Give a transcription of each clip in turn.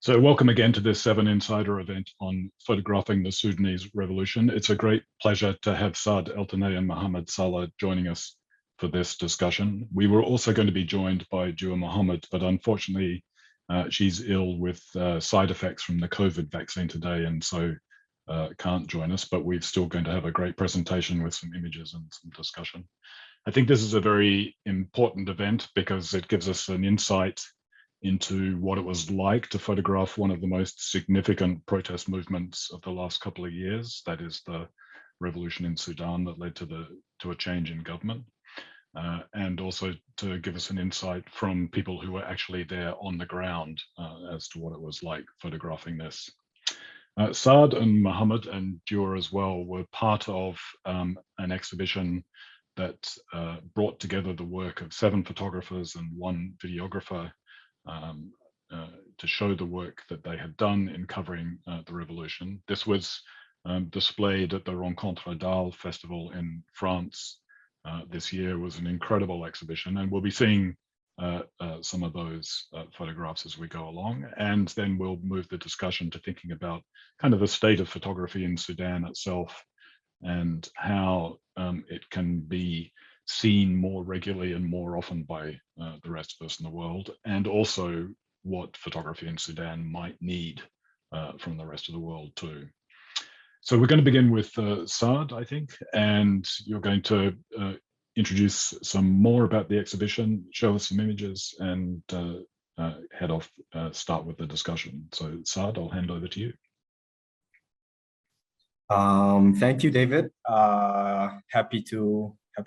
So welcome again to this 7 Insider event on photographing the Sudanese revolution. It's a great pleasure to have Saad Eltinay and Muhammed Salah joining us for this discussion. We were also going to be joined by Duha Mohammed, but unfortunately she's ill with side effects from the COVID vaccine today and so can't join us, but we're still going to have a great presentation with some images and some discussion. I think this is a very important event because it gives us an insight into what it was like to photograph one of the most significant protest movements of the last couple of years. That is the revolution in Sudan that led to a change in government, and also to give us an insight from people who were actually there on the ground as to what it was like photographing this. Saad and Muhammad and Duha as well were part of an exhibition that brought together the work of 7 photographers and 1 videographer to show the work that they had done in covering the revolution. This was displayed at the Rencontre d'Arles festival in France this year. It was an incredible exhibition, and we'll be seeing some of those photographs as we go along, and then we'll move the discussion to thinking about kind of the state of photography in Sudan itself and how it can be seen more regularly and more often by the rest of us in the world, and also what photography in Sudan might need from the rest of the world too. So we're going to begin with Saad, I think, and you're going to introduce some more about the exhibition, show us some images, and start with the discussion. So Saad, I'll hand over to you. Thank you, David. Happy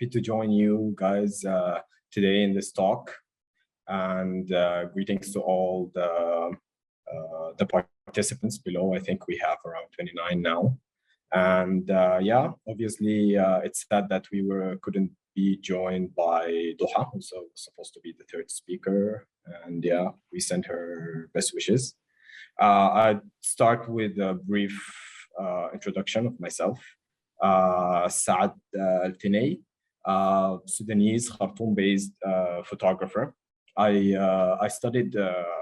to join you guys today in this talk, and greetings to all the participants below. I think we have around 29 now, and yeah, obviously it's sad that we couldn't be joined by Duha, who's supposed to be the 3rd speaker, and yeah, we send her best wishes. I'd start with a brief introduction of myself. Saad Eltinay, Sudanese, Khartoum-based photographer. I studied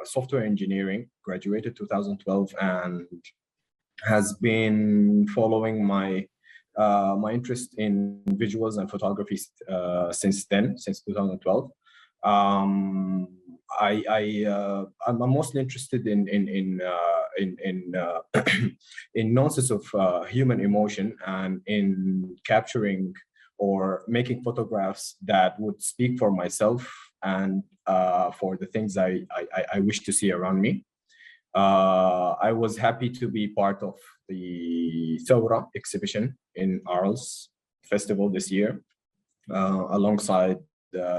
software engineering, graduated 2012, and has been following my interest in visuals and photography since 2012. I'm mostly interested in nonsense of human emotion and in capturing or making photographs that would speak for myself and for the things I wish to see around me. I was happy to be part of the Thawra exhibition in Arles festival this year, alongside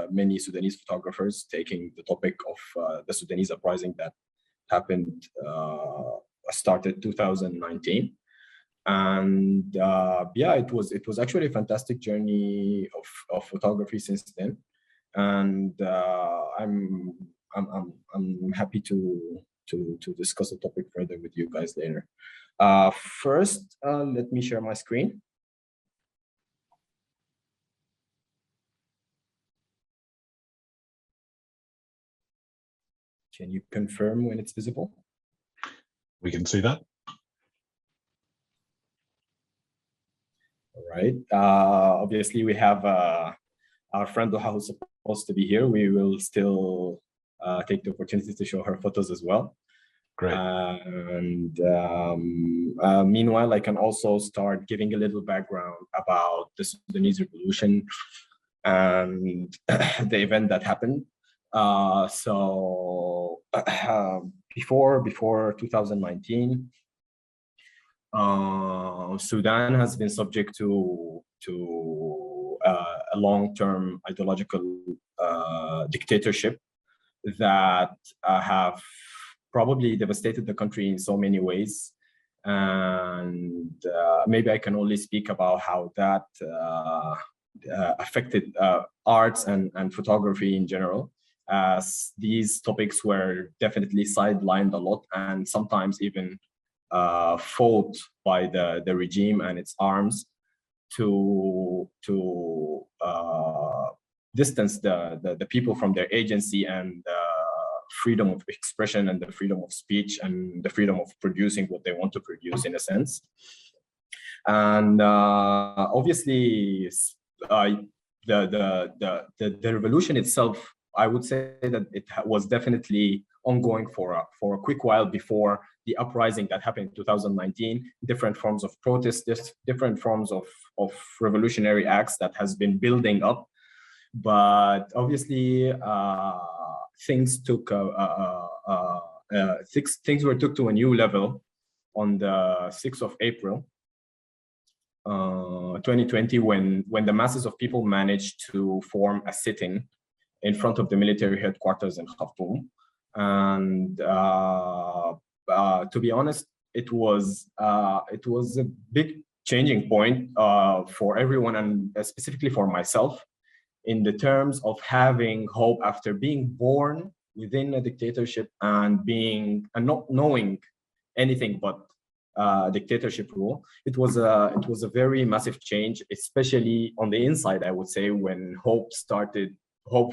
many Sudanese photographers taking the topic of the Sudanese uprising that happened, started 2019. And yeah, it was actually a fantastic journey of photography since then, and I'm happy to discuss the topic further with you guys later. First, let me share my screen. Can you confirm when it's visible? We can see that. All right. Obviously, we have our friend Duha who's supposed to be here. We will still take the opportunity to show her photos as well. Great. And meanwhile, I can also start giving a little background about the Sudanese revolution and the event that happened. So before 2019, Sudan has been subject to a long-term ideological dictatorship that have probably devastated the country in so many ways. And maybe I can only speak about how that affected arts and photography in general, as these topics were definitely sidelined a lot and sometimes even fought by the regime and its arms to distance the people from their agency and freedom of expression and the freedom of speech and the freedom of producing what they want to produce, in a sense. And obviously, the revolution itself, I would say that it was definitely ongoing for a quick while before the uprising that happened in 2019, different forms of protest, different forms of revolutionary acts that has been building up. But obviously, things were took to a new level on the 6th of April, 2020, when the masses of people managed to form a sit-in in front of the military headquarters in Khartoum. And to be honest, it was a big changing point for everyone, and specifically for myself, in the terms of having hope after being born within a dictatorship and not knowing anything but dictatorship rule. It was a very massive change, especially on the inside, I would say, when hope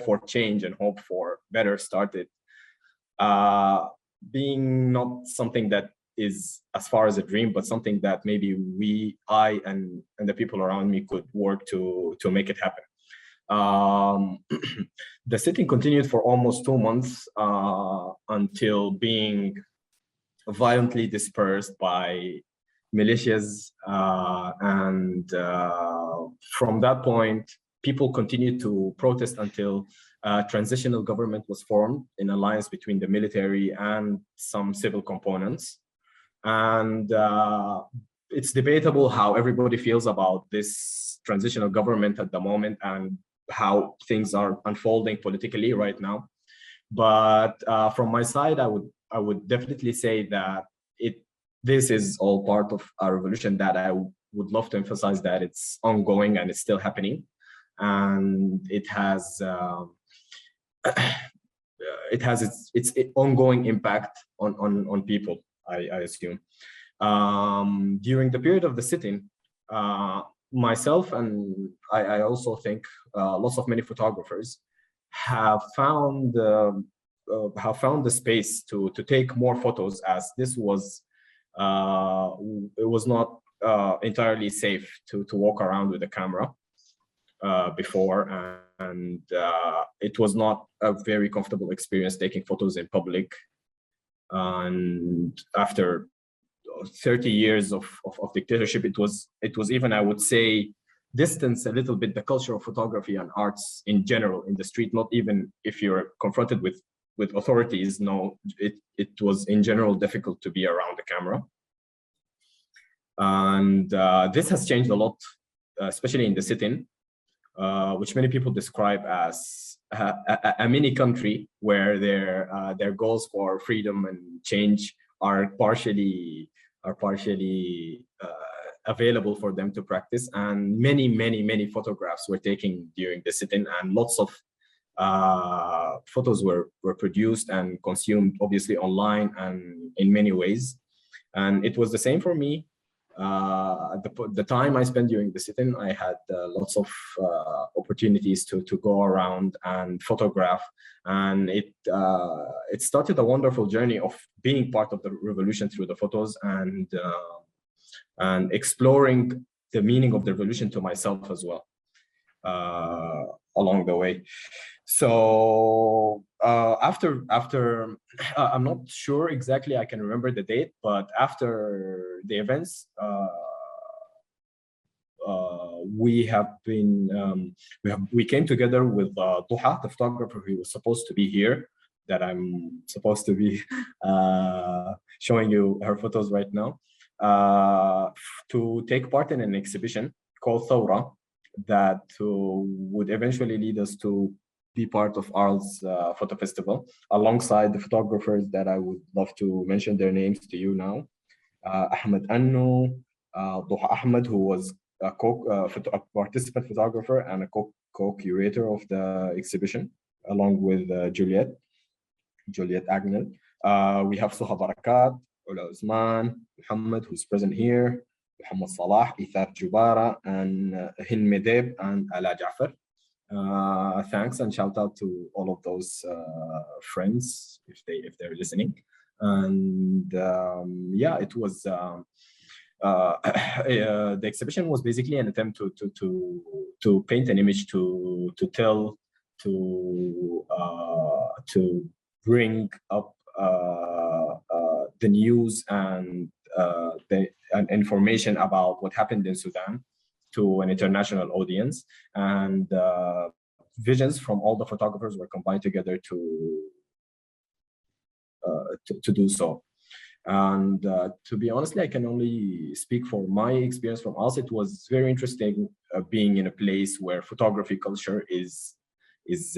for change and hope for better started being not something that is as far as a dream, but something that maybe I and the people around me could work to make it happen. The sitting continued for almost 2 months until being violently dispersed by militias, and from that point, people continued to protest until a transitional government was formed in alliance between the military and some civil components. And it's debatable how everybody feels about this transitional government at the moment and how things are unfolding politically right now. But from my side, I would definitely say that this is all part of a revolution that I would love to emphasize that it's ongoing and it's still happening, and it has its ongoing impact on people, I assume. During the period of the sit-in, myself and I also think lots of many photographers have found the space to take more photos, as this was it was not entirely safe to walk around with a camera before, and it was not a very comfortable experience taking photos in public. And after 30 years of dictatorship, it was even, I would say, distance a little bit the culture of photography and arts in general in the street, not even if you're confronted with authorities. No, it was in general difficult to be around the camera. And this has changed a lot, especially in the sit-in, which many people describe as a mini country where their goals for freedom and change are partially available for them to practice. And many photographs were taken during the sit-in, and lots of photos were produced and consumed, obviously online and in many ways. And it was the same for me. The time I spent during the sit-in, I had lots of opportunities to go around and photograph, and it started a wonderful journey of being part of the revolution through the photos, and exploring the meaning of the revolution to myself as well along the way. So after I'm not sure exactly, I can remember the date, but after the events, we came together with Duha, the photographer who was supposed to be here, that I'm supposed to be showing you her photos right now, to take part in an exhibition called Thawra that would eventually lead us to be part of Arles Photo Festival, alongside the photographers that I would love to mention their names to you now. Ahmed Annu, Duha Ahmed, who was a participant photographer and a co-curator of the exhibition, along with Juliet Agnel. We have Suha Barakat, Ula Usman, Muhammad, who's present here, Muhammed Salah, Ithaf Jubara, and Hin Medeb, and Ala Jafar. Thanks and shout out to all of those friends if they're listening. And yeah, it was the exhibition was basically an attempt to paint an image to tell to bring up the news and information about what happened in Sudan to an international audience, and visions from all the photographers were combined together to do so. And to be honestly, I can only speak for my experience from us. It was very interesting being in a place where photography culture is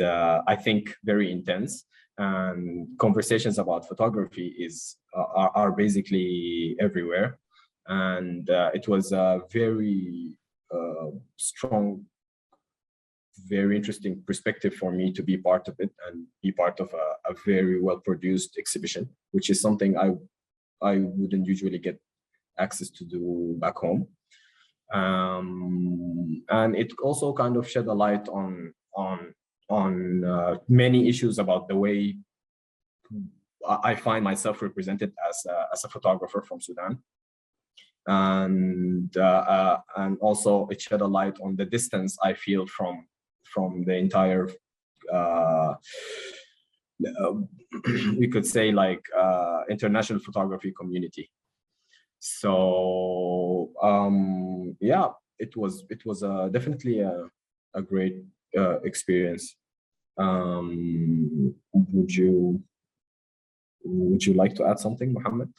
I think very intense, and conversations about photography are basically everywhere. And it was a very strong, very interesting perspective for me to be part of it and be part of a very well produced exhibition, which is something I wouldn't usually get access to do back home. And it also kind of shed a light on many issues about the way I find myself represented as a photographer from Sudan. And also it shed a light on the distance I feel from the entire we could say like international photography community. So yeah, it was definitely a great experience. Would you like to add something, Mohammed?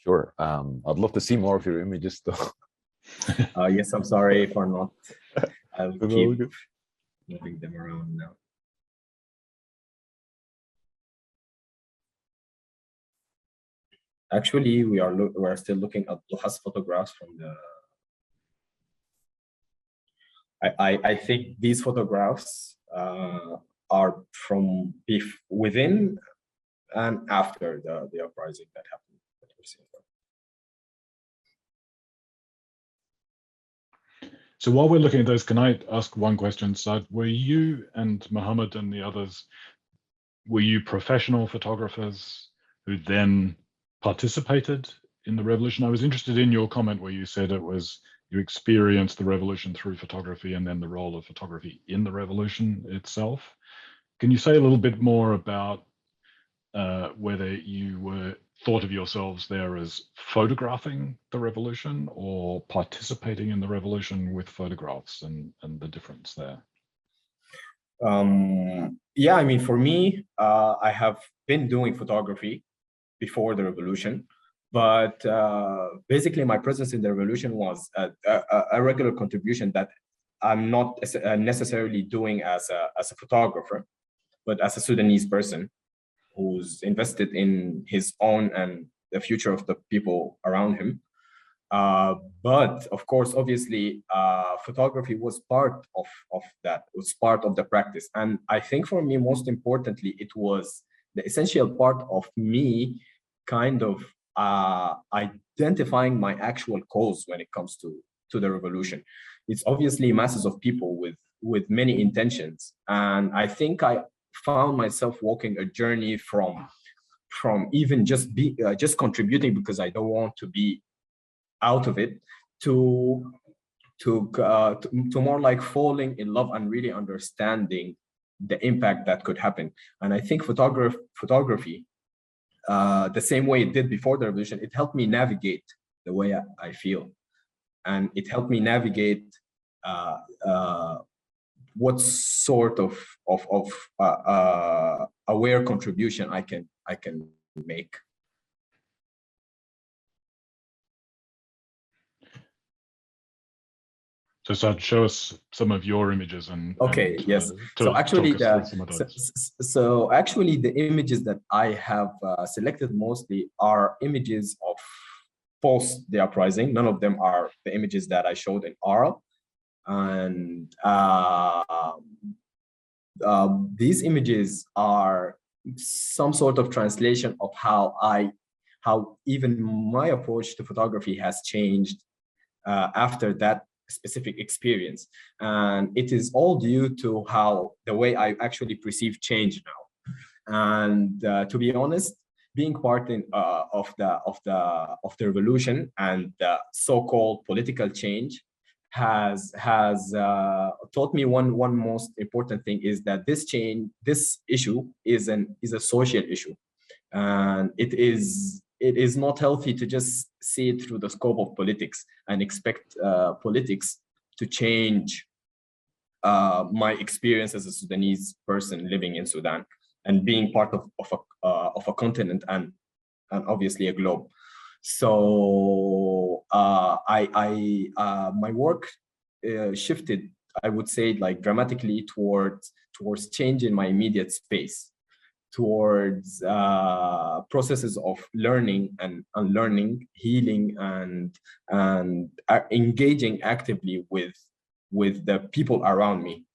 Sure. I'd love to see more of your images, though. Yes, I'm sorry for not. I'll keep moving them around now. Actually, we're still looking at Duha's photographs from the. I think these photographs are from within and after the uprising that happened. So while we're looking at those, can I ask one question, Saad? Were you and Muhammad and the others, were you professional photographers who then participated in the revolution? I was interested in your comment where you said it was you experienced the revolution through photography and then the role of photography in the revolution itself. Can you say a little bit more about whether you thought of yourselves there as photographing the revolution or participating in the revolution with photographs, and the difference there? Yeah, I mean, for me, I have been doing photography before the revolution, but basically my presence in the revolution was a regular contribution that I'm not necessarily doing as a photographer, but as a Sudanese person who's invested in his own and the future of the people around him. But of course, obviously, photography was part of that. It was part of the practice. And I think for me, most importantly, it was the essential part of me kind of identifying my actual cause when it comes to the revolution. It's obviously masses of people with many intentions. And I think I found myself walking a journey from even just contributing because I don't want to be out of it to more like falling in love and really understanding the impact that could happen. And I think photography, the same way it did before the revolution, it helped me navigate the way I feel, and it helped me navigate what sort of aware contribution I can make. So Saad, show us some of your images and okay, yes. So actually the images that I have selected mostly are images of post the uprising. None of them are the images that I showed in oral. And these images are some sort of translation of how even my approach to photography has changed after that specific experience. And it is all due to the way I actually perceive change now. And to be honest, being part of the revolution and the so-called political change has taught me one most important thing, is that this issue is a social issue, and it is not healthy to just see it through the scope of politics and expect politics to change my experience as a Sudanese person living in Sudan and being part of a continent and obviously a globe. So my work shifted, I would say, like dramatically towards change in my immediate space, towards processes of learning and unlearning, healing, and engaging actively with the people around me,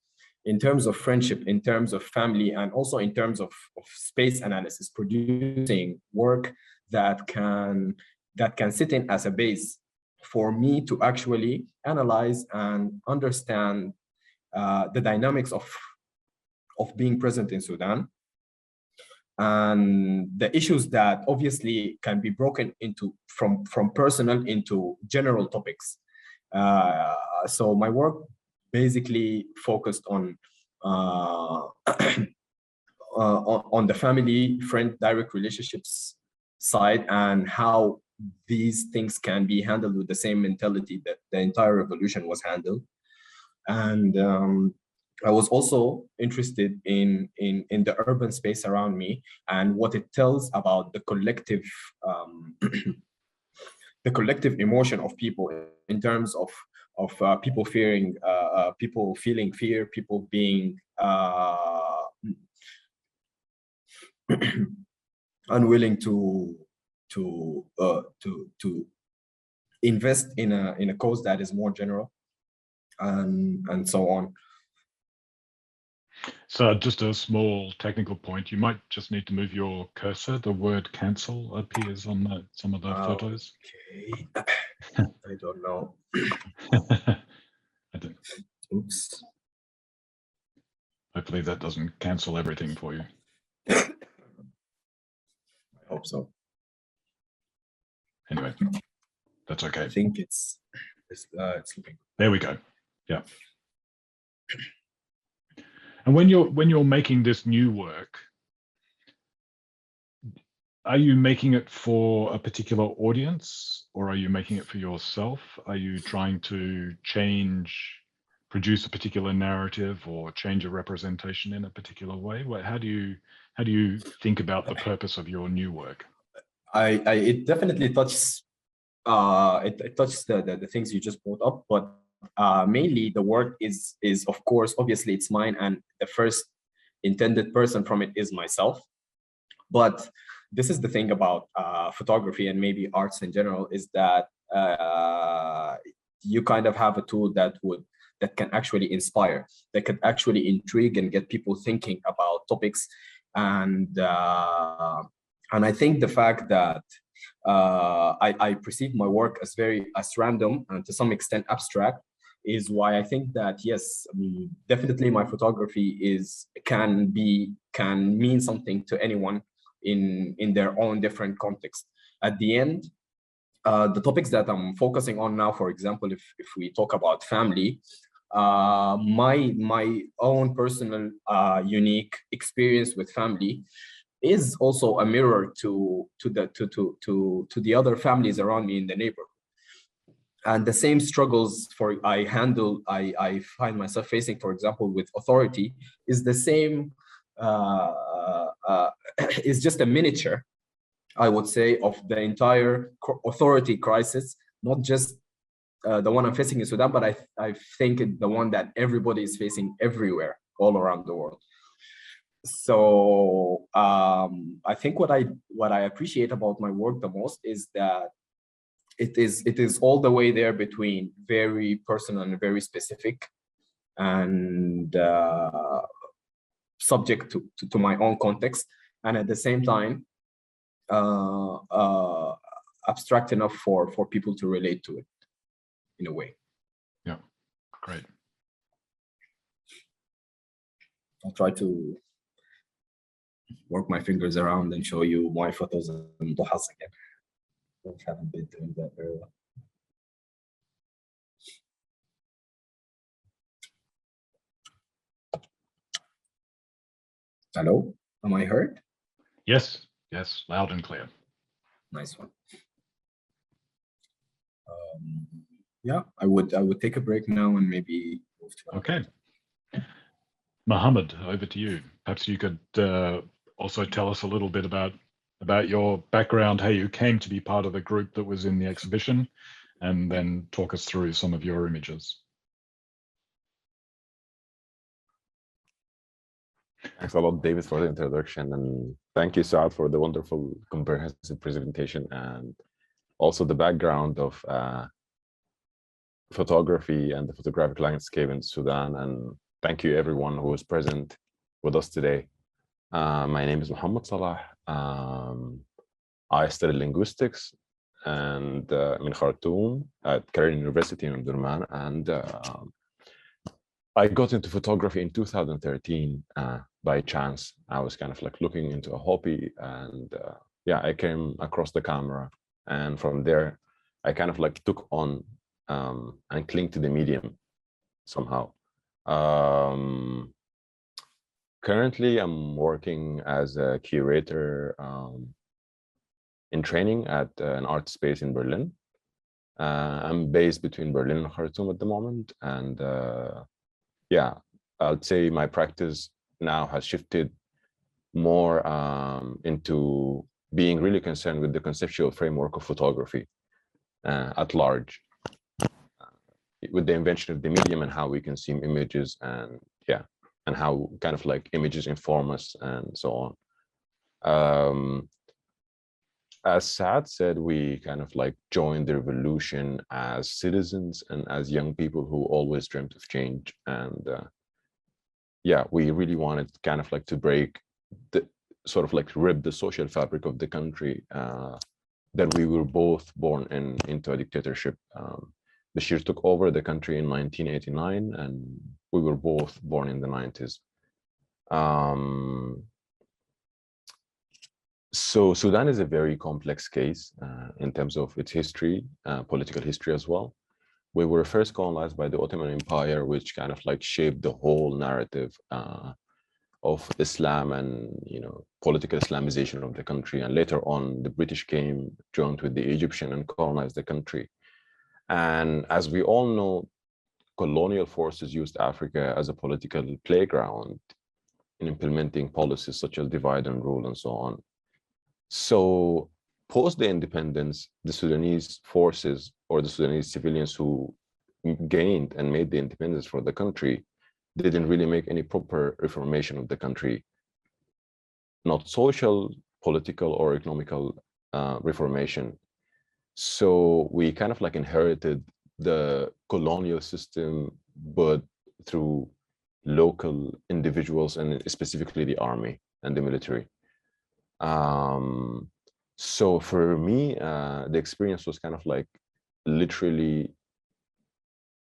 in terms of friendship, in terms of family, and also in terms of space analysis, producing work that can sit in as a base for me to actually analyze and understand the dynamics of being present in Sudan, and the issues that obviously can be broken into from personal into general topics. So my work basically focused on the family, friend, direct relationships side, and how these things can be handled with the same mentality that the entire revolution was handled. And I was also interested in the urban space around me and what it tells about the collective the collective emotion of people, in terms of people fearing, people feeling fear, people being unwilling to invest in a cause that is more general, and so on. So just a small technical point, you might just need to move your cursor. The word cancel appears on some of the photos. Okay. I don't know. I don't. Oops. Hopefully that doesn't cancel everything for you. I hope so. Anyway, that's okay. I think it's looking. There we go. Yeah. And when you're making this new work, are you making it for a particular audience, or are you making it for yourself? Are you trying to produce a particular narrative or change a representation in a particular way? How do you think about the purpose of your new work? It definitely touches it touches the things you just brought up, but mainly the work is of course, obviously it's mine, and the first intended person from it is myself. But this is the thing about photography and maybe arts in general, is that you kind of have a tool that can actually inspire, that can actually intrigue and get people thinking about topics. And I think the fact that I perceive my work as random and to some extent abstract is why I think that, yes, definitely my photography can mean something to anyone in their own different context. At the end, the topics that I'm focusing on now, for example, if we talk about family, my own personal unique experience with family is also a mirror to the other families around me in the neighborhood. And the same struggles I find myself facing, for example, with authority, is the same, is just a miniature, I would say, of the entire authority crisis, not just the one I'm facing in Sudan, but I think the one that everybody is facing everywhere, all around the world. So I think what I appreciate about my work the most is that it is all the way there between very personal and very specific, and subject to my own context, and at the same time abstract enough for people to relate to it. in a way. Yeah, great. I'll try to work my fingers around and show you my photos and Duha's again. I haven't been doing that very well. Hello, am I heard? Yes, yes, loud and clear. Nice one. Yeah, I would take a break now and maybe move to Okay. Muhammad, over to you. Perhaps you could also tell us a little bit about your background, how you came to be part of the group that was in the exhibition, and then talk us through some of your images. Thanks a lot, David, for the introduction, and thank you, Saad, for the wonderful comprehensive presentation and also the background of photography and the photographic landscape in Sudan. And thank you, everyone who is present with us today. My name is Muhammed Salah. I studied linguistics and in Khartoum at Career University in Durman, and I got into photography in 2013 by chance. I was kind of like looking into a hobby, and yeah, I came across the camera, and from there, I kind of like took on and cling to the medium somehow. Currently, I'm working as a curator in training at an art space in Berlin. I'm based between Berlin and Khartoum at the moment, and yeah, I'd say my practice now has shifted more into being really concerned with the conceptual framework of photography at large, with the invention of the medium and how we consume images, and yeah, and how kind of like images inform us and so on. As Saad said, we kind of like joined the revolution as citizens and as young people who always dreamt of change. And yeah, we really wanted kind of like to break the sort of like rip the social fabric of the country that we were both born into a dictatorship. Bashir took over the country in 1989, and we were both born in the 90s. So Sudan is a very complex case in terms of its history, political history as well. We were first colonized by the Ottoman Empire, which kind of like shaped the whole narrative of Islam and, you know, political Islamization of the country. And later on, the British came, joined with the Egyptian, and colonized the country. And as we all know, colonial forces used Africa as a political playground in implementing policies such as divide and rule and so on. So post the independence, the Sudanese forces or the Sudanese civilians who gained and made the independence for the country didn't really make any proper reformation of the country, not social, political, or economical reformation. So we kind of like inherited the colonial system, but through local individuals and specifically the army and the military. So for me, the experience was kind of like literally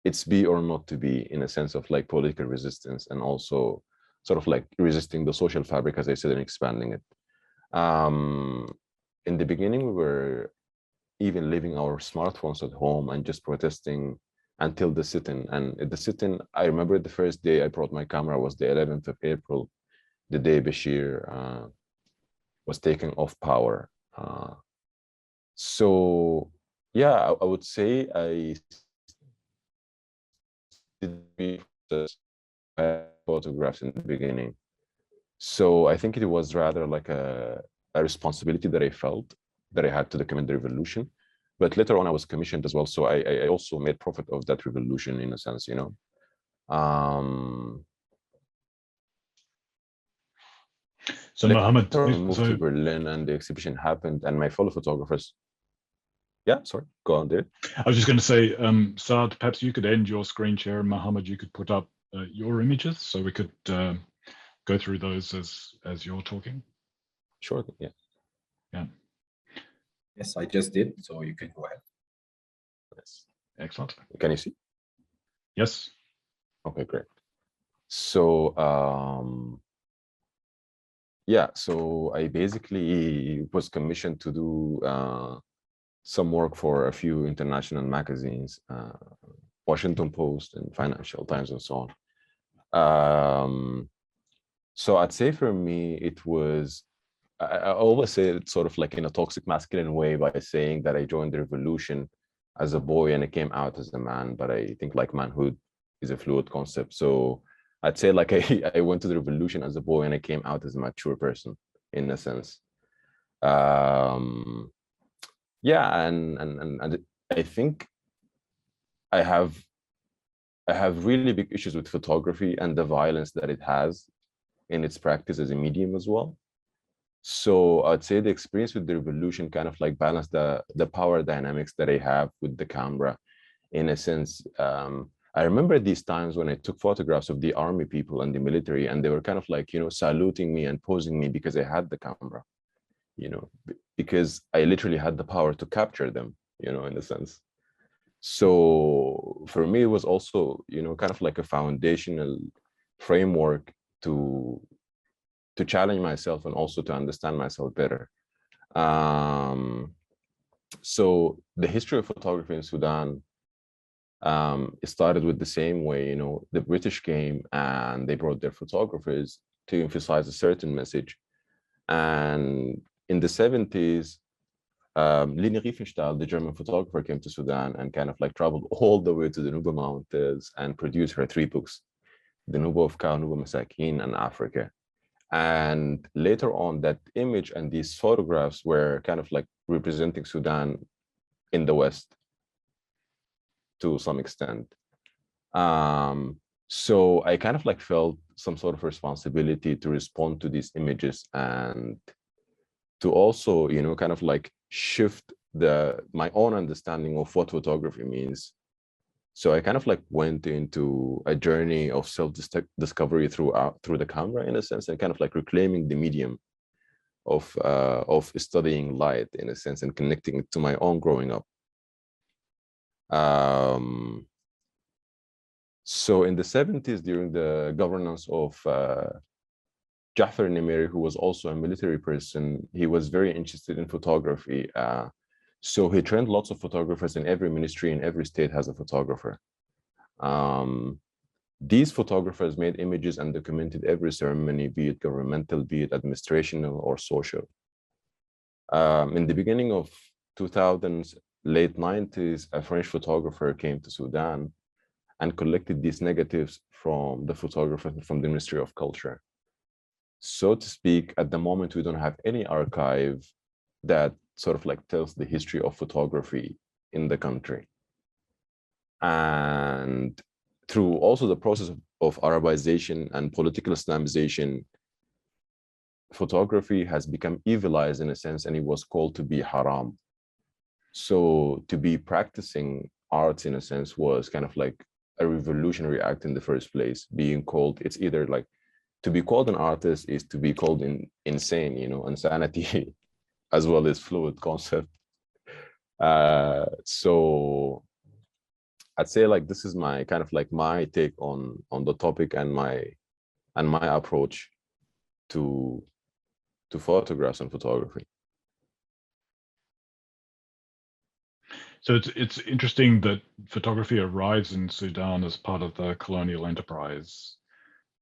it's be or not to be, in a sense of like political resistance, and also sort of like resisting the social fabric, as I said, and expanding it. In the beginning, we were even leaving our smartphones at home and just protesting until the sit-in. And at the sit-in, I remember the first day I brought my camera was the 11th of April, the day Bashir was taken off power. So yeah, I would say I did photographs in the beginning. So I think it was rather like a responsibility that I felt that I had to document the revolution. But later on, I was commissioned as well. So I also made profit of that revolution in a sense, you know. So Muhammad, I moved to Berlin and the exhibition happened, and my fellow photographers. Yeah, sorry, go on, David. I was just going to say, Saad, perhaps you could end your screen share, and Muhammad, you could put up your images so we could go through those as you're talking. Sure, yeah. Yeah. Yes, I just did, so you can go ahead. Yes. Excellent. Can you see? Yes. Okay, great. So yeah, so I basically was commissioned to do some work for a few international magazines, Washington Post and Financial Times and so on. So I'd say for me, it was, I always say it's sort of like in a toxic masculine way by saying that I joined the revolution as a boy and I came out as a man, but I think like manhood is a fluid concept. So I'd say like I went to the revolution as a boy and I came out as a mature person in a sense. Yeah, and I think I have really big issues with photography and the violence that it has in its practice as a medium as well. So I'd say the experience with the revolution kind of like balanced the power dynamics that I have with the camera in a sense. I remember these times when I took photographs of the army people and the military, and they were kind of like, you know, saluting me and posing me because I had the camera, you know, because I literally had the power to capture them, you know, in a sense. So for me, it was also, you know, kind of like a foundational framework to challenge myself and also to understand myself better. So the history of photography in Sudan, it started with the same way, you know, the British came and they brought their photographers to emphasize a certain message. And in the 70s, Leni Riefenstahl, the German photographer, came to Sudan and kind of like traveled all the way to the Nuba Mountains and produced her 3 books, The Nuba of Ka, Nuba Masakin, and Africa. And later on, that image and these photographs were kind of like representing Sudan in the West to some extent. So I kind of like felt some sort of responsibility to respond to these images and to also, you know, kind of like shift my own understanding of what photography means. So I kind of like went into a journey of self-discovery through the camera in a sense, and kind of like reclaiming the medium of studying light in a sense and connecting it to my own growing up. So in the 70s, during the governance of Jafar Nimeri, who was also a military person, he was very interested in photography. So he trained lots of photographers, in every ministry in every state has a photographer. These photographers made images and documented every ceremony, be it governmental, be it administrational or social. In the beginning of 2000s, late 90s, a French photographer came to Sudan and collected these negatives from the photographers from the Ministry of Culture. So to speak, at the moment, we don't have any archive that sort of like tells the history of photography in the country. And through also the process of Arabization and political Islamization, photography has become evilized in a sense, and it was called to be haram. So to be practicing arts in a sense was kind of like a revolutionary act in the first place, being called, it's either like, to be called an artist is to be called insane, you know, insanity as well as fluid concept. So I'd say like this is my kind of like my take on the topic and my approach to photographs and photography. So it's interesting that photography arrives in Sudan as part of the colonial enterprise.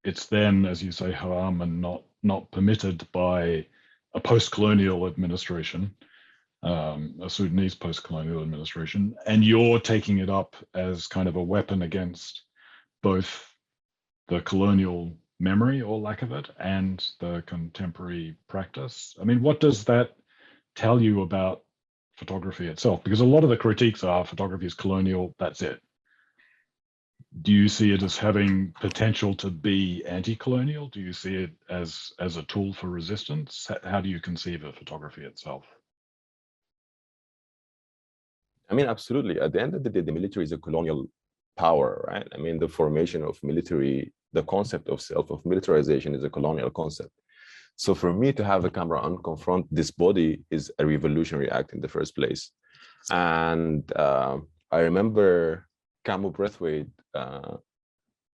It's then, as you say, haram and not permitted by a post-colonial administration, a Sudanese post-colonial administration, and you're taking it up as kind of a weapon against both the colonial memory or lack of it and the contemporary practice. I mean, what does that tell you about photography itself? Because a lot of the critiques are photography is colonial, that's it. Do you see it as having potential to be anti-colonial? Do you see it as a tool for resistance? How do you conceive of photography itself? I mean, absolutely. At the end of the day, the military is a colonial power, right? I mean, the formation of military, the concept of militarization is a colonial concept. So for me to have a camera and confront this body is a revolutionary act in the first place. And I remember Camus Braithwaite,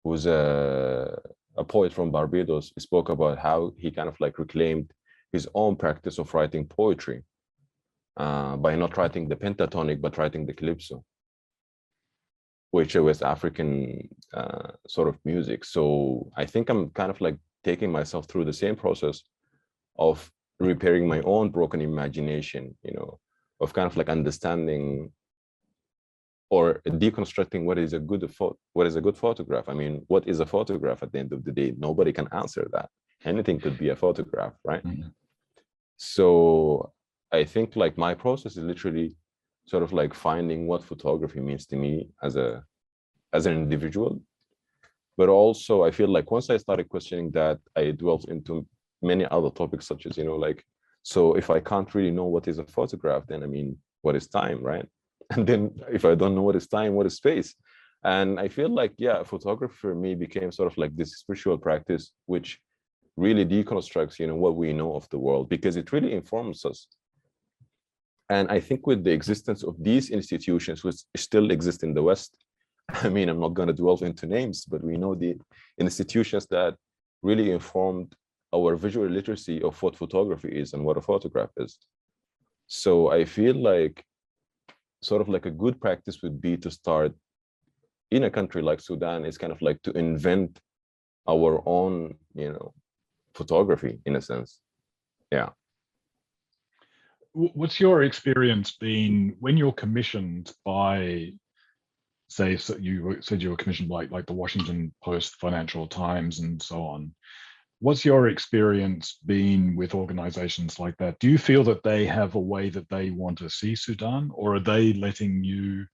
who's a poet from Barbados, spoke about how he kind of like reclaimed his own practice of writing poetry by not writing the pentatonic, but writing the calypso, which is West African sort of music. So I think I'm kind of like taking myself through the same process of repairing my own broken imagination, you know, of kind of like understanding or deconstructing what is a good photograph. I mean, what is a photograph at the end of the day? Nobody can answer that. Anything could be a photograph, right? Mm-hmm. So I think like my process is literally sort of like finding what photography means to me as an individual. But also I feel like once I started questioning that, I dwelled into many other topics, such as, you know, like, so if I can't really know what is a photograph, then I mean, what is time, right? And then if I don't know what is time, what is space? And I feel like, yeah, photography for me became sort of like this spiritual practice, which really deconstructs, you know, what we know of the world, because it really informs us. And I think with the existence of these institutions, which still exist in the West, I mean, I'm not going to dwell into names, but we know the institutions that really informed our visual literacy of what photography is and what a photograph is. So I feel like sort of like a good practice would be to start in a country like Sudan, is kind of like to invent our own, you know, photography in a sense. Yeah. What's your experience been when you're commissioned by, say, so you said you were commissioned by like the Washington Post, Financial Times, and so on. What's your experience been with organizations like that? Do you feel that they have a way that they want to see Sudan, or are they letting you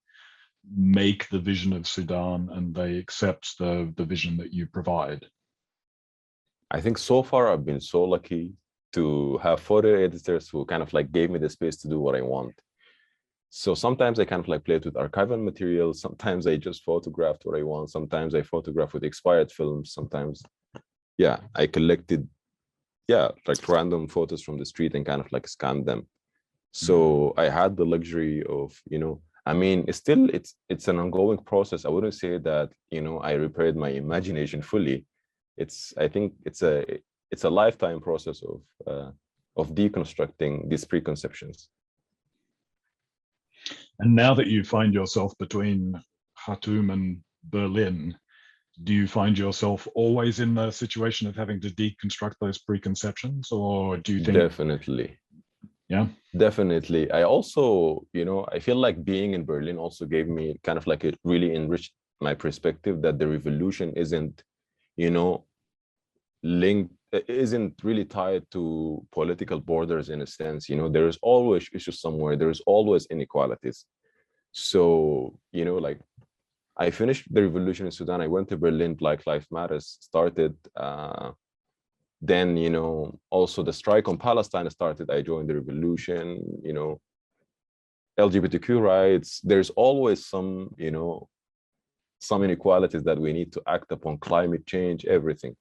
make the vision of Sudan and they accept the vision that you provide? I think so far I've been so lucky to have photo editors who kind of like gave me the space to do what I want. So sometimes I kind of like played with archival material. Sometimes I just photographed what I want. Sometimes I photographed with expired films. Sometimes, yeah, I collected, yeah, like random photos from the street and kind of like scanned them. So I had the luxury of, you know, I mean, it's still, it's an ongoing process. I wouldn't say that, you know, I repaired my imagination fully. I think it's a lifetime process of deconstructing these preconceptions. And now that you find yourself between Khartoum and Berlin, do you find yourself always in the situation of having to deconstruct those preconceptions, or do you think? Definitely. Yeah, definitely. I also, you know, I feel like being in Berlin also gave me kind of like it really enriched my perspective that the revolution isn't, you know, isn't really tied to political borders in a sense. You know, there is always issues somewhere. There is always inequalities. So, you know, like I finished the revolution in Sudan. I went to Berlin. Black Lives Matters started. Then, you know, also the strike on Palestine started. I joined the revolution. You know, LGBTQ rights. There's always some, you know, some inequalities that we need to act upon. Climate change, everything.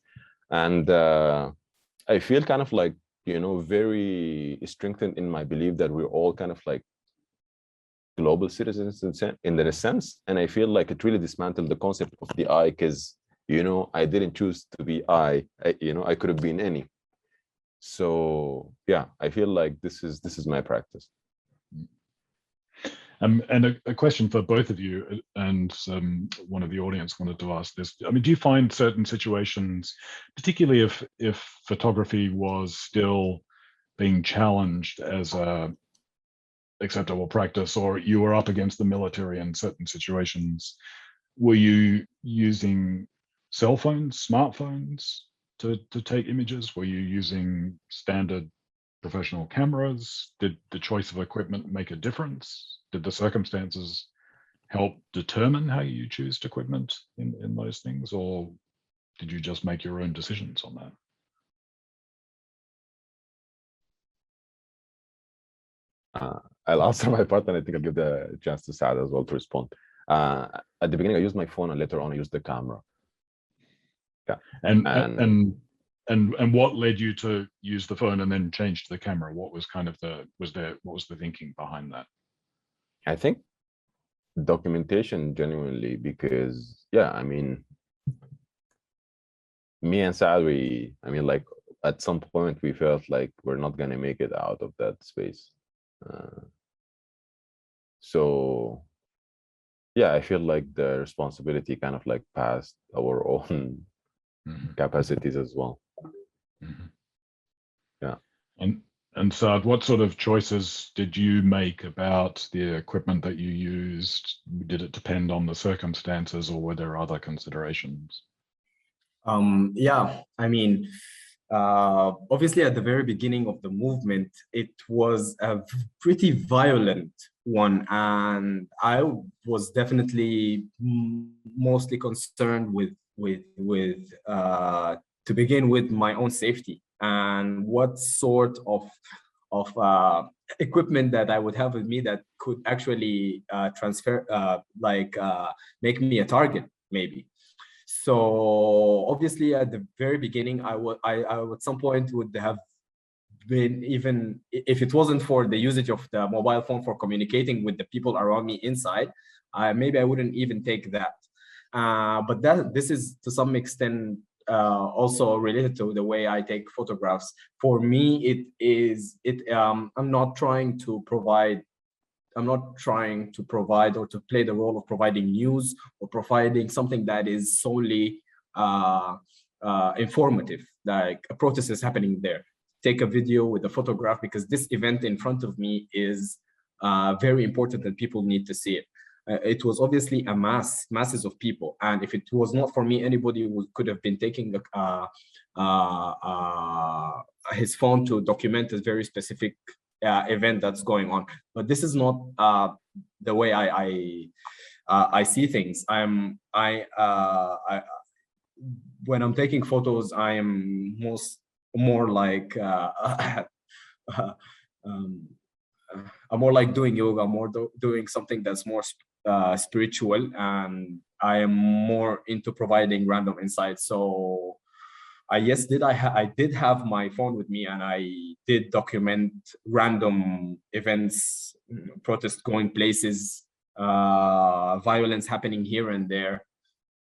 And I feel kind of like, you know, very strengthened in my belief that we're all kind of like global citizens in that sense. And I feel like it really dismantled the concept of the I, because, you know, I didn't choose to be you know, I could have been any. So yeah, I feel like this is my practice. And a question for both of you, and one of the audience wanted to ask this. I mean, do you find certain situations, particularly if photography was still being challenged as a acceptable practice, or you were up against the military in certain situations, were you using cell phones, smartphones to take images? Were you using standard professional cameras? Did the choice of equipment make a difference? Did the circumstances help determine how you choose equipment in those things, or did you just make your own decisions on that? I'll answer my part, and I think I'll give the chance to Saad as well to respond. At the beginning, I used my phone, and later on, I used the camera. Yeah, and what led you to use the phone and then change to the camera? What was kind of what was the thinking behind that? I think documentation genuinely, because yeah, I mean, me and Saad, I mean, like at some point we felt like we're not gonna make it out of that space. So yeah, I feel like the responsibility kind of like passed our own capacities as well. Yeah. And Saad, what sort of choices did you make about the equipment that you used? Did it depend on the circumstances, or were there other considerations? Yeah, I mean, obviously at the very beginning of the movement, it was a pretty violent one, and I was definitely mostly concerned with to begin with my own safety and what sort of equipment that I would have with me that could actually make me a target maybe. So obviously at the very beginning, I at some point would have been, even if it wasn't for the usage of the mobile phone for communicating with the people around me inside, maybe I wouldn't even take that. But this is to some extent also related to the way I take photographs. For me, I'm not trying to provide or to play the role of providing news or providing something that is solely informative, like a protest is happening there. Take a video with a photograph because this event in front of me is very important and people need to see it. It was obviously a masses of people, and if it was not for me, anybody could have been taking his phone to document a very specific event that's going on. But this is not the way I see things. When I'm taking photos, I am more like I'm more like doing yoga, more doing something that's more spiritual, and I am more into providing random insights. So yes, I did have my phone with me, and I did document random events, protests going places, violence happening here and there.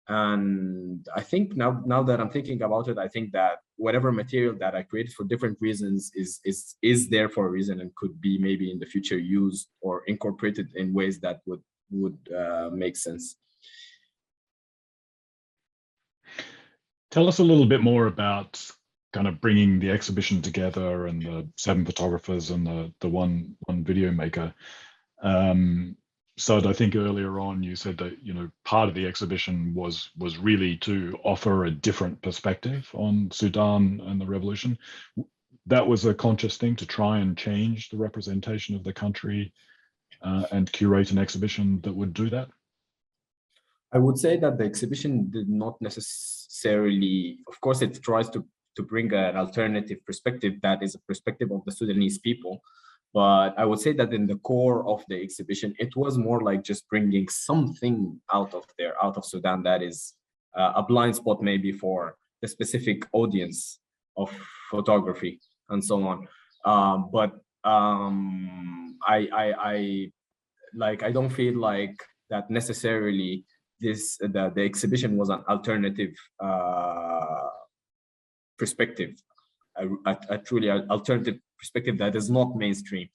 And I think now that I'm thinking about it, I think that whatever material that I created for different reasons is there for a reason and could be maybe in the future used or incorporated in ways that would make sense. Tell us a little bit more about kind of bringing the exhibition together and the 7 photographers and the one video maker. So I think earlier on you said that, you know, part of the exhibition was really to offer a different perspective on Sudan and the revolution. That was a conscious thing to try and change the representation of the country and curate an exhibition that would do that? I would say that the exhibition did not necessarily, of course, it tries to bring an alternative perspective that is a perspective of the Sudanese people. But I would say that in the core of the exhibition, it was more like just bringing something out of there, out of Sudan, that is a blind spot maybe for the specific audience of photography and so on. I don't feel like that necessarily the exhibition was an alternative perspective, a truly alternative perspective that is not mainstream.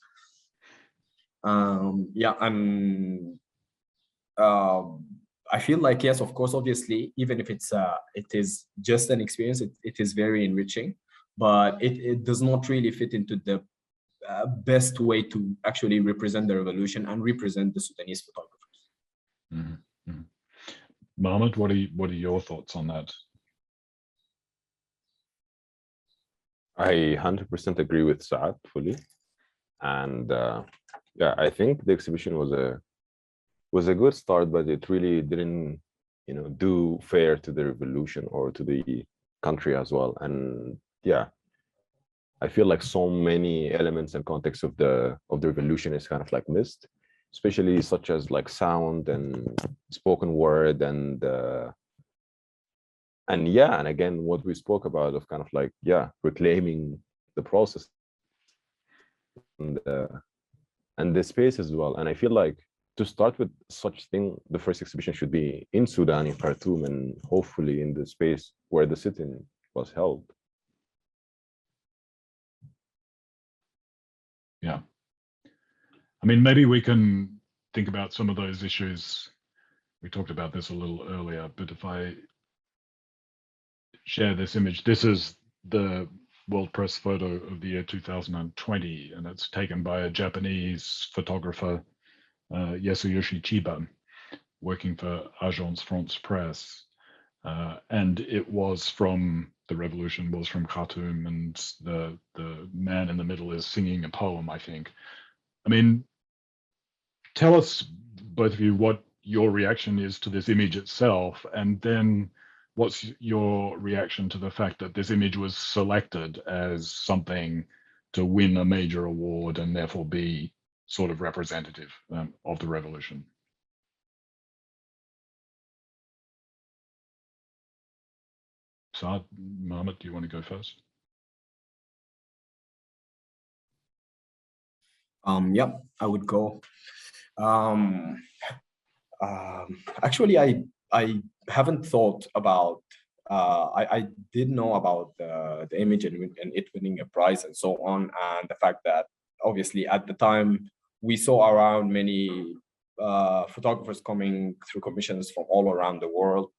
I feel like, yes, of course, obviously, even if it is just an experience, it is very enriching, but it does not really fit into the best way to actually represent the revolution and represent the Sudanese photographers. Mm-hmm. Mm-hmm. Mohammed, what are your thoughts on that? I 100% agree with Saad fully, and yeah, I think the exhibition was a good start, but it really didn't, you know, do fair to the revolution or to the country as well. And yeah, I feel like so many elements and context of the revolution is kind of like missed, especially such as like sound and spoken word and yeah, and again, what we spoke about of kind of like, yeah, reclaiming the process and the space as well. And I feel like to start with such thing, the first exhibition should be in Sudan, in Khartoum, and hopefully in the space where the sit-in was held. Yeah. I mean, maybe we can think about some of those issues. We talked about this a little earlier, but if I share this image, this is the World Press photo of the year 2020, and it's taken by a Japanese photographer, Yasuyoshi Chiba, working for Agence France Presse. And it was from, the revolution was from Khartoum, and the man in the middle is singing a poem, I think. I mean, tell us, both of you, what your reaction is to this image itself, and then what's your reaction to the fact that this image was selected as something to win a major award and therefore be sort of representative of the revolution? Saad, Mohammed, do you want to go first? Yeah, I would go. Actually, I haven't thought about. I did know about the image and it winning a prize and so on, and the fact that obviously at the time we saw around many photographers coming through commissions from all around the world.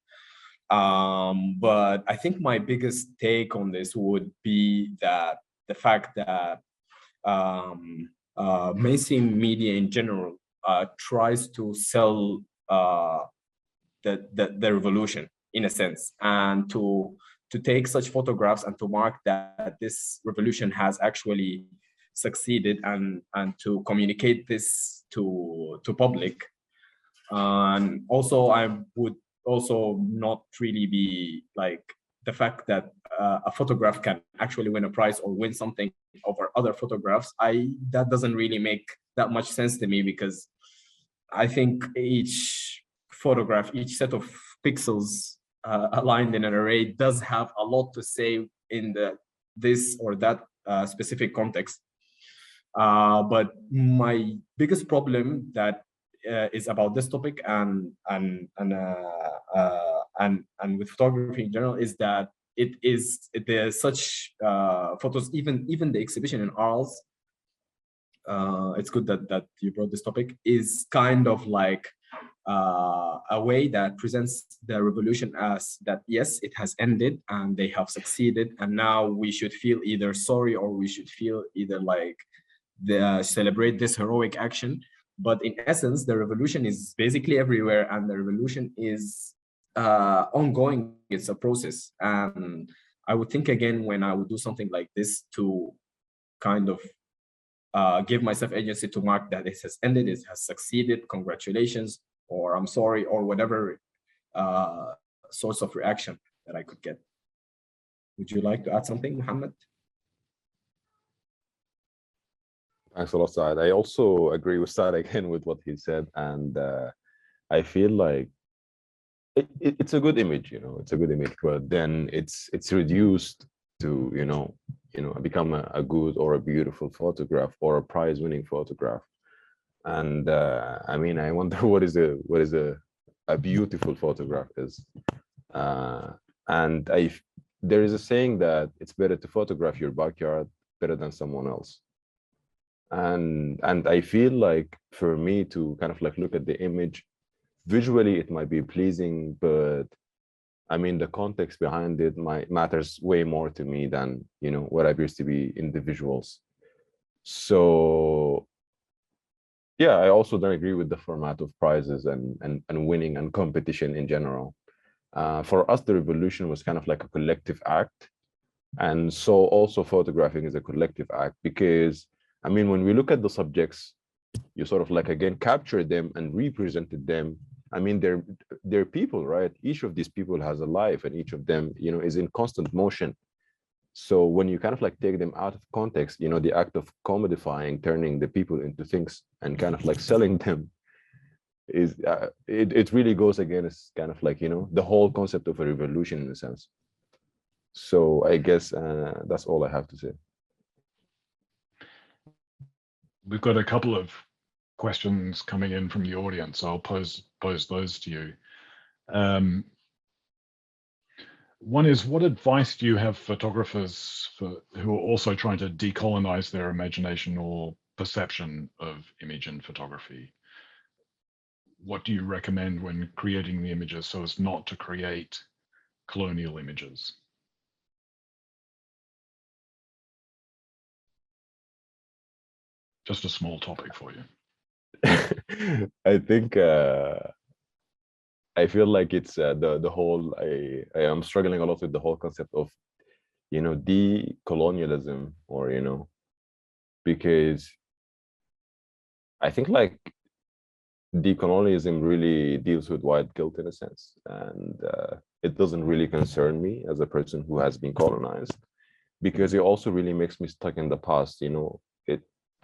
But I think my biggest take on this would be that the fact that mainstream media in general tries to sell the revolution in a sense, and to take such photographs and to mark that this revolution has actually succeeded, and to communicate this to public. And also I would also not really be like the fact that a photograph can actually win a prize or win something over other photographs. That doesn't really make that much sense to me, because I think each photograph, each set of pixels aligned in an array does have a lot to say in this or that specific context. But my biggest problem that is about this topic and with photography in general is that there's such photos, even the exhibition in Arles. It's good that you brought this topic, is kind of like a way that presents the revolution as that, yes, it has ended and they have succeeded, and now we should feel either sorry or we should feel either like celebrate this heroic action. But in essence, the revolution is basically everywhere, and the revolution is ongoing. It's a process. And I would think again when I would do something like this to kind of give myself agency to mark that it has ended, it has succeeded, congratulations, or I'm sorry, or whatever source of reaction that I could get. Would you like to add something, Muhammad? Thanks a lot, Saad. I also agree with Saad again with what he said, and I feel like it's a good image, it's a good image, but then it's reduced to become a good or a beautiful photograph or a prize-winning photograph. And I mean, I wonder what is a beautiful photograph is. And there is a saying that it's better to photograph your backyard better than someone else. And I feel like for me to kind of like look at the image visually, it might be pleasing, but I mean the context behind it matters way more to me than what appears to be in the visuals. So yeah, I also don't agree with the format of prizes and winning and competition in general. For us, the revolution was kind of like a collective act, and so also photographing is a collective act, because I mean, when we look at the subjects, you sort of like, again, captured them and represented them. I mean, they're people, right? Each of these people has a life, and each of them, is in constant motion. So when you kind of like take them out of context, the act of commodifying, turning the people into things and kind of like selling them is, it really goes against kind of like, the whole concept of a revolution in a sense. So I guess that's all I have to say. We've got a couple of questions coming in from the audience. I'll pose those to you. One is, what advice do you have photographers who are also trying to decolonize their imagination or perception of image and photography? What do you recommend when creating the images so as not to create colonial images? Just a small topic for you. I think I feel like it's the whole, I am struggling a lot with the whole concept of, you know, decolonialism, or, you know, because I think like decolonialism really deals with white guilt in a sense, and it doesn't really concern me as a person who has been colonized, because it also really makes me stuck in the past. You know,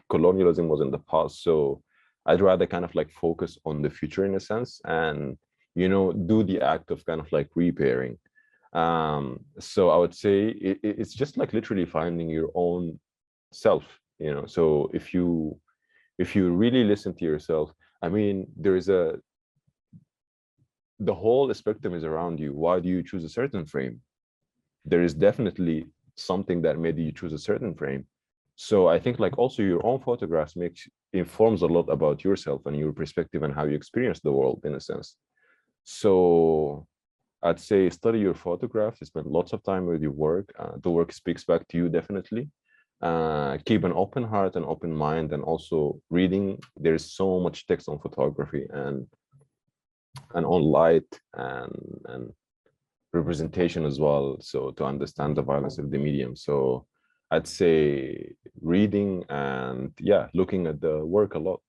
colonialism was in the past, so I'd rather kind of like focus on the future in a sense, and, you know, do the act of kind of like repairing. So I would say it's just like literally finding your own self, you know. So if you really listen to yourself, I mean, the whole spectrum is around you. Why do you choose a certain frame? There is definitely something that made you choose a certain frame. So I think like also your own photographs informs a lot about yourself and your perspective and how you experience the world in a sense. So I'd say study your photographs, spend lots of time with your work. The work speaks back to you definitely. Keep an open heart and open mind, and also reading. There's so much text on photography and on light and representation as well, so to understand the violence of the medium. So I'd say reading and, yeah, looking at the work a lot.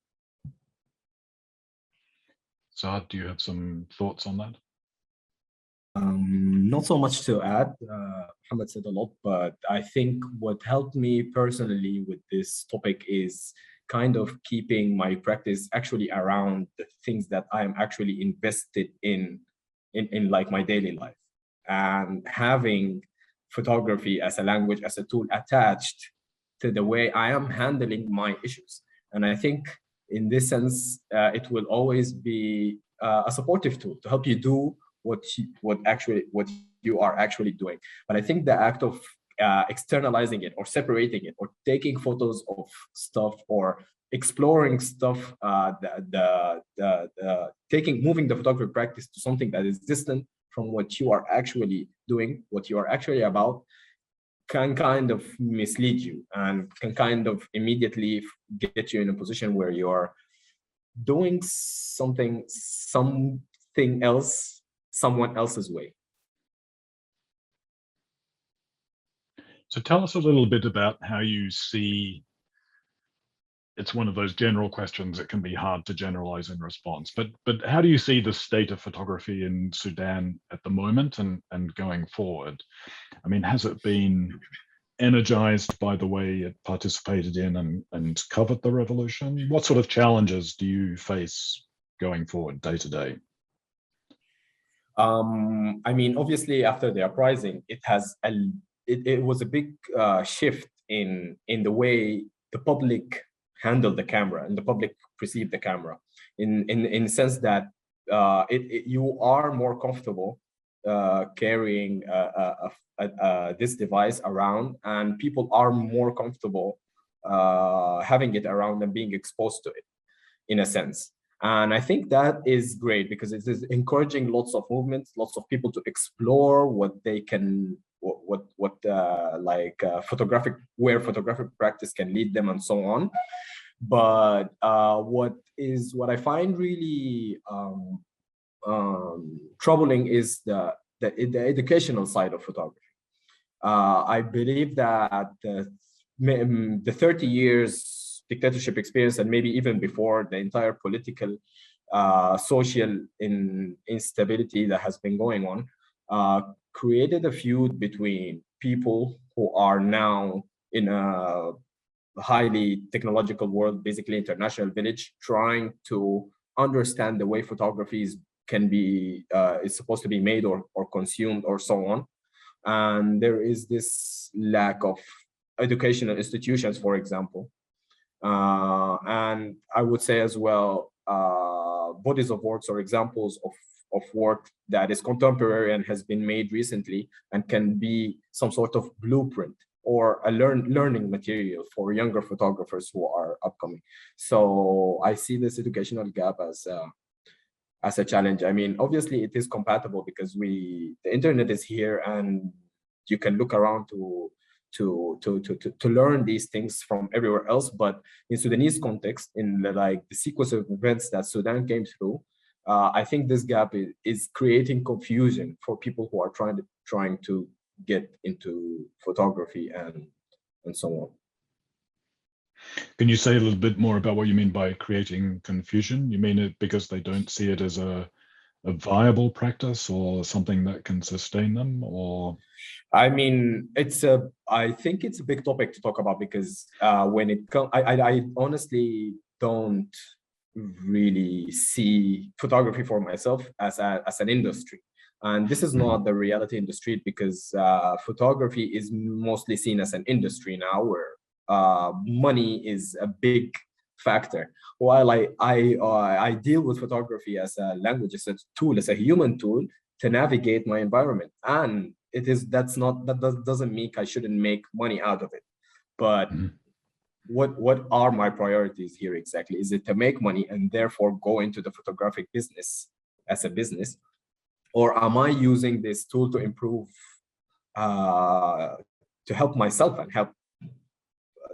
Saad, do you have some thoughts on that? Not so much to add. Muhammad said a lot, but I think what helped me personally with this topic is kind of keeping my practice actually around the things that I am actually invested in like my daily life, and having photography as a language, as a tool attached to the way I am handling my issues. And I think in this sense, it will always be a supportive tool to help you do what you are actually doing. But I think the act of externalizing it or separating it or taking photos of stuff or exploring stuff, moving the photography practice to something that is distant from what you are actually doing, what you are actually about, can kind of mislead you and can kind of immediately get you in a position where you're doing something else, someone else's way. So tell us a little bit about how you see, it's one of those general questions that can be hard to generalize in response, but how do you see the state of photography in Sudan at the moment and going forward? I mean, has it been energized by the way it participated in and covered the revolution? What sort of challenges do you face going forward day to day? I mean, obviously, after the uprising, it was a big shift in the way the public handled the camera and the public perceived the camera, in the sense that you are more comfortable carrying this device around, and people are more comfortable having it around and being exposed to it, in a sense. And I think that is great because it is encouraging lots of movements, lots of people to explore what they can, photographic practice can lead them and so on. But what I find really troubling is the educational side of photography. I believe that the 30 years dictatorship experience, and maybe even before, the entire political, social instability that has been going on, created a feud between people who are now in a highly technological world, basically international village, trying to understand the way photography is supposed to be made or consumed or so on. And there is this lack of educational institutions, for example, And I would say as well, bodies of works or examples of work that is contemporary and has been made recently and can be some sort of blueprint or a learning material for younger photographers who are upcoming. So I see this educational gap as a challenge. I mean, obviously it is compatible because the internet is here and you can look around to learn these things from everywhere else. But in Sudanese context, in the sequence of events that Sudan came through, I think this gap is creating confusion for people who are trying to get into photography and so on. Can you say a little bit more about what you mean by creating confusion? You mean it because they don't see it as a viable practice or something that can sustain them, or? I mean, I think it's a big topic to talk about because when it comes, I honestly don't really see photography for myself as an industry. And this is not the reality in the street because photography is mostly seen as an industry now where money is a big factor. While I deal with photography as a language, as a tool, as a human tool to navigate my environment. And that doesn't mean I shouldn't make money out of it. But what are my priorities here exactly? Is it to make money and therefore go into the photographic business as a business? Or am I using this tool to improve, to help myself and help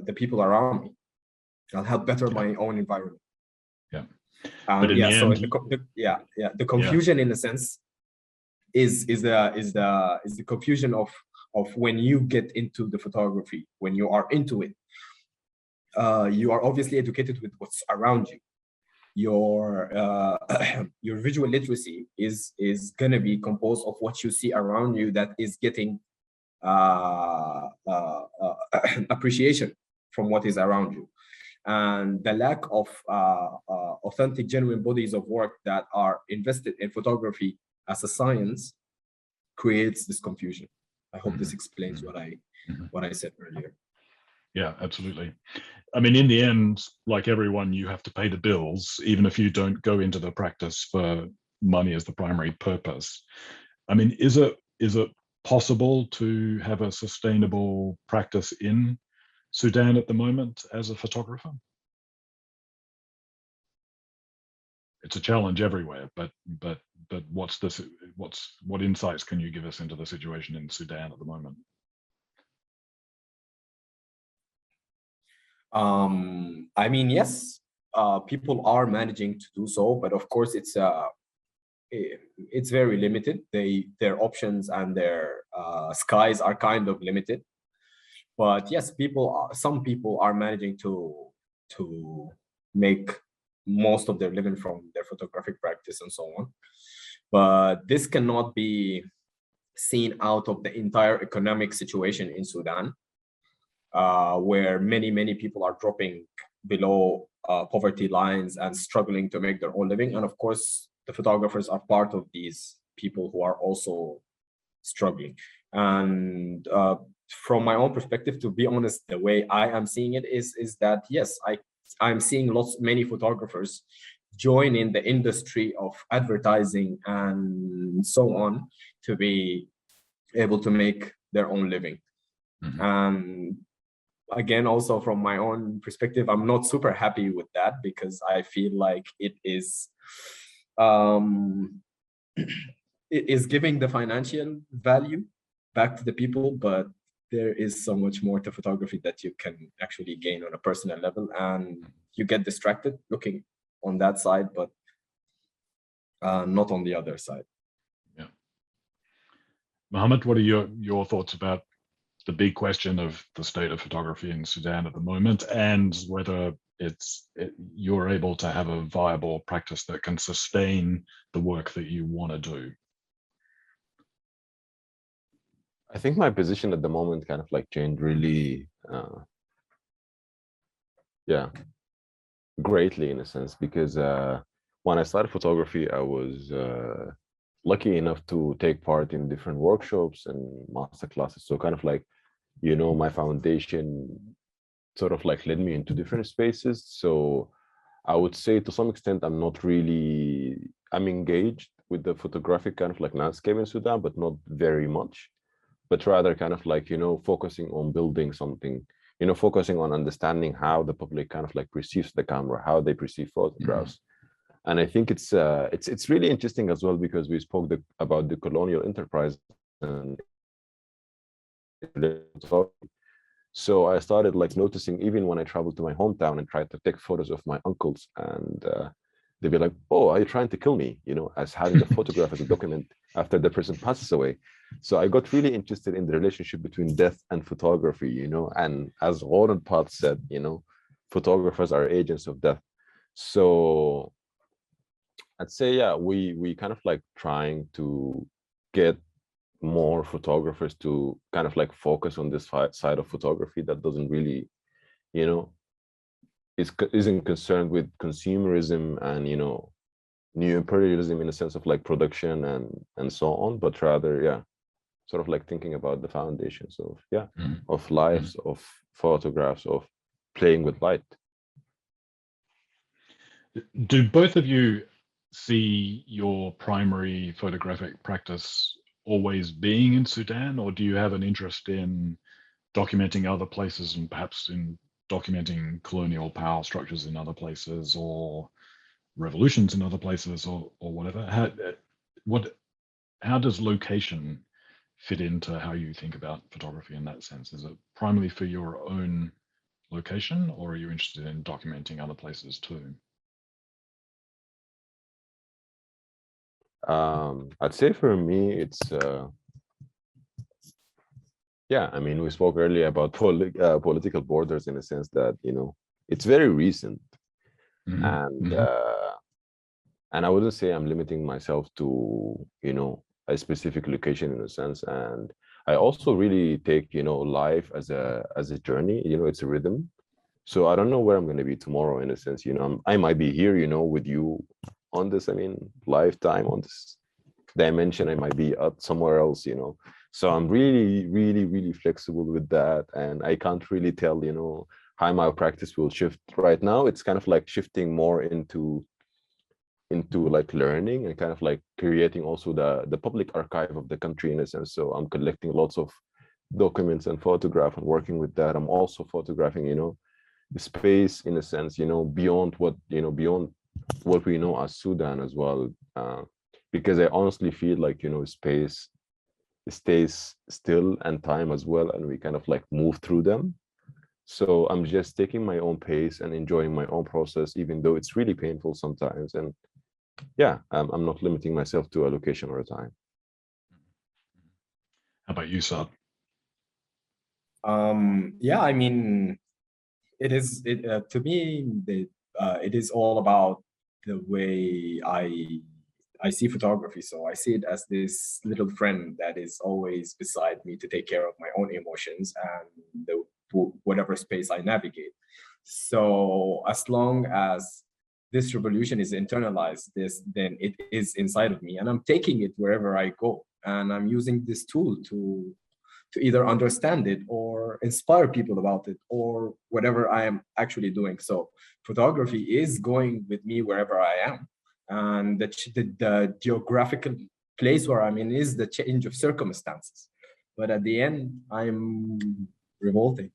the people around me? I'll help better my own environment. Yeah. But yeah, so the confusion in a sense is the confusion of when you get into the photography, when you are into it. You are obviously educated with what's around you. Your visual literacy is gonna be composed of what you see around you that is getting appreciation from what is around you. And the lack of authentic, genuine bodies of work that are invested in photography as a science creates this confusion. I hope this explains what I said earlier. Yeah, absolutely. I mean, in the end, like everyone, you have to pay the bills, even if you don't go into the practice for money as the primary purpose. I mean, is it possible to have a sustainable practice in Sudan at the moment as a photographer? It's a challenge everywhere, but what insights can you give us into the situation in Sudan at the moment? I mean, yes, people are managing to do so, but of course it's very limited. Their options and their skies are kind of limited. But yes, some people are managing to make most of their living from their photographic practice and so on. But this cannot be seen out of the entire economic situation in Sudan, where many people are dropping below poverty lines and struggling to make their own living. And of course, the photographers are part of these people who are also struggling. And from my own perspective, to be honest, the way I am seeing it is that, yes, I'm seeing many photographers join in the industry of advertising and so on to be able to make their own living. And again, also from my own perspective, I'm not super happy with that because I feel like it is giving the financial value back to the people, but there is so much more to photography that you can actually gain on a personal level, and you get distracted looking on that side, but not on the other side. Yeah. Muhammad, what are your thoughts about the big question of the state of photography in Sudan at the moment, and whether you're able to have a viable practice that can sustain the work that you want to do? I think my position at the moment kind of like changed really, greatly in a sense, because when I started photography, I was lucky enough to take part in different workshops and master classes. So kind of like, my foundation sort of like led me into different spaces. So I would say to some extent, I'm engaged with the photographic kind of like landscape in Sudan, but not very much, but rather kind of like, focusing on building something, focusing on understanding how the public kind of like perceives the camera, how they perceive photographs. And I think it's really interesting as well, because we spoke about the colonial enterprise and so I started like noticing, even when I traveled to my hometown and tried to take photos of my uncles, and they'd be like, "Oh, are you trying to kill me?" As having the photograph as a document after the person passes away. So I got really interested in the relationship between death and photography, and as Gordon Potts said, photographers are agents of death. So I'd say, yeah, we kind of like trying to get more photographers to kind of like focus on this side of photography that doesn't really, isn't concerned with consumerism and, new imperialism in a sense of like production and so on, but rather, yeah, sort of like thinking about the foundations of, of lives, of photographs, of playing with light. Do both of you see your primary photographic practice always being in Sudan, or do you have an interest in documenting other places and perhaps in documenting colonial power structures in other places or revolutions in other places or whatever? How does location fit into how you think about photography in that sense? Is it primarily for your own location, or are you interested in documenting other places too? I'd say for me, it's I mean, we spoke earlier about political borders in a sense that it's very recent, and I wouldn't say I'm limiting myself to a specific location in a sense. And I also really take life as a journey. It's a rhythm. So I don't know where I'm going to be tomorrow in a sense. I might be here with you on this, lifetime, on this dimension. I might be up somewhere else, so I'm really, really, really flexible with that, and I can't really tell how my practice will shift. Right now it's kind of like shifting more into like learning and kind of like creating also the public archive of the country in a sense. So I'm collecting lots of documents and photograph and working with that. I'm also photographing the space in a sense, beyond what we know as Sudan as well, because I honestly feel like space stays still and time as well, and we kind of like move through them. So I'm just taking my own pace and enjoying my own process, even though it's really painful sometimes. And I'm not limiting myself to a location or a time. How about you, Saad? I mean, to me, it is all about the way I see photography. So I see it as this little friend that is always beside me to take care of my own emotions and whatever space I navigate. So as long as this revolution is internalized, then it is inside of me, and I'm taking it wherever I go, and I'm using this tool to either understand it or inspire people about it or whatever I am actually doing. So photography is going with me wherever I am. And the geographical place where I'm in is the change of circumstances. But at the end, I'm revolting.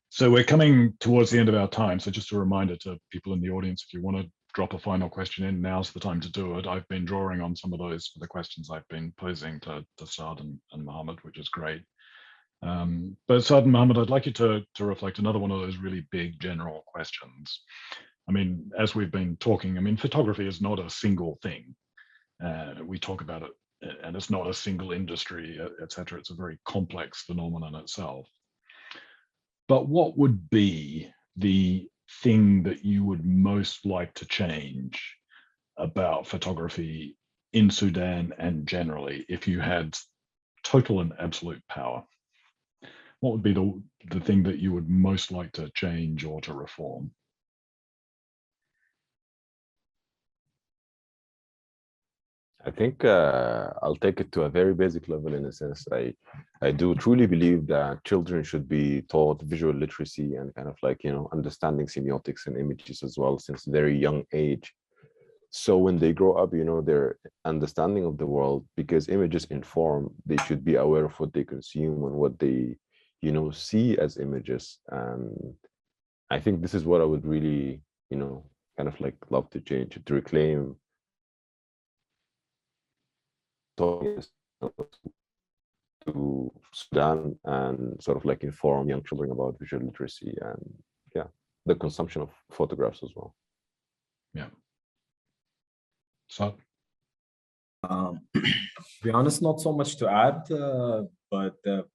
So we're coming towards the end of our time. So just a reminder to people in the audience, if you want to drop a final question in, now's the time to do it. I've been drawing on some of those for the questions I've been posing to Saad and Muhammad, which is great. But Saad and Muhammad, I'd like you to reflect another one of those really big general questions. I mean, as we've been talking, I mean, photography is not a single thing. We talk about it, and it's not a single industry, etc. It's a very complex phenomenon itself. But what would be the thing that you would most like to change about photography in Sudan and generally, if you had total and absolute power? What would be the thing that you would most like to change or to reform? I think I'll take it to a very basic level in a sense. I do truly believe that children should be taught visual literacy and kind of like, you know, understanding semiotics and images as well since very young age. So when they grow up, you know, their understanding of the world, because images inform, they should be aware of what they consume and what they, you know, see as images. And I think this is what I would really, you know, kind of like love to change, to reclaim to Sudan and sort of like inform young children about visual literacy and yeah, the consumption of photographs as well. Yeah. So, to be honest, not so much to add, but the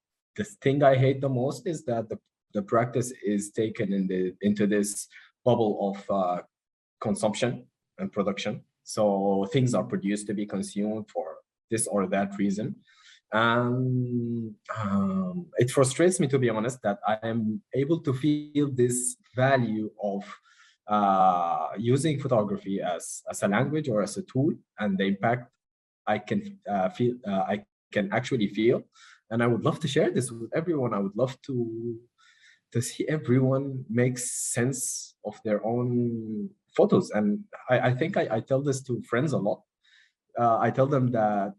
thing I hate the most is that the practice is taken into this bubble of consumption and production. So things are produced to be consumed for this or that reason. And it frustrates me, to be honest, that I am able to feel this value of using photography as a language or as a tool, and the impact I can I can actually feel. And I would love to share this with everyone. I would love to see everyone make sense of their own photos. And I think I tell this to friends a lot. I tell them that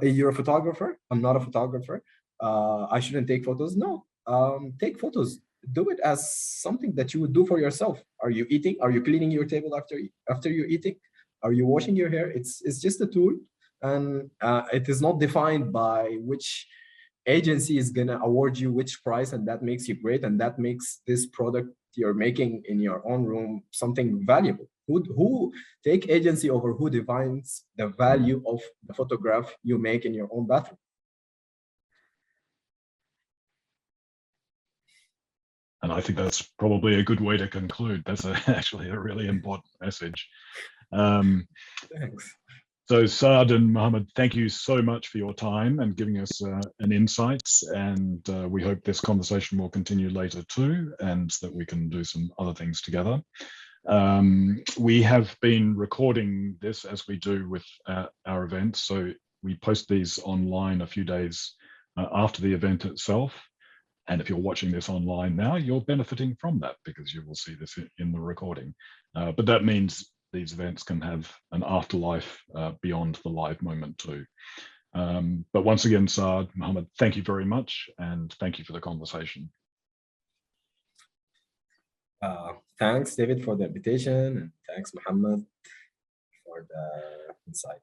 you're a photographer. I'm not a photographer. I shouldn't take photos. No, take photos. Do it as something that you would do for yourself. Are you eating? Are you cleaning your table after you're eating? Are you washing your hair? It's just a tool, and it is not defined by which agency is gonna award you which prize, and that makes you great, and that makes this product you're making in your own room something valuable. Who take agency over who defines the value of the photograph you make in your own bathroom? and I think that's probably a good way to conclude. That's actually a really important message. Thanks. So Saad and Muhammad, thank you so much for your time and giving us an insights. And we hope this conversation will continue later too, and that we can do some other things together. We have been recording this as we do with our events. So we post these online a few days after the event itself. And if you're watching this online now, you're benefiting from that because you will see this in the recording. But that means these events can have an afterlife beyond the live moment too. But once again, Saad, Muhammad, thank you very much. And thank you for the conversation. Thanks, David, for the invitation. And thanks, Muhammad, for the insight.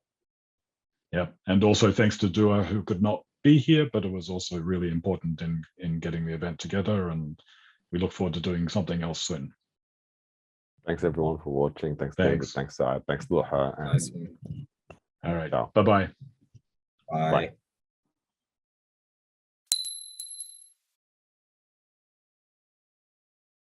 Yeah, and also thanks to Duha, who could not be here, but it was also really important in getting the event together. And we look forward to doing something else soon. Thanks everyone for watching. Thanks David. Thanks Saad. Thanks Duha. Nice. All right. Ciao. Bye-bye. Bye.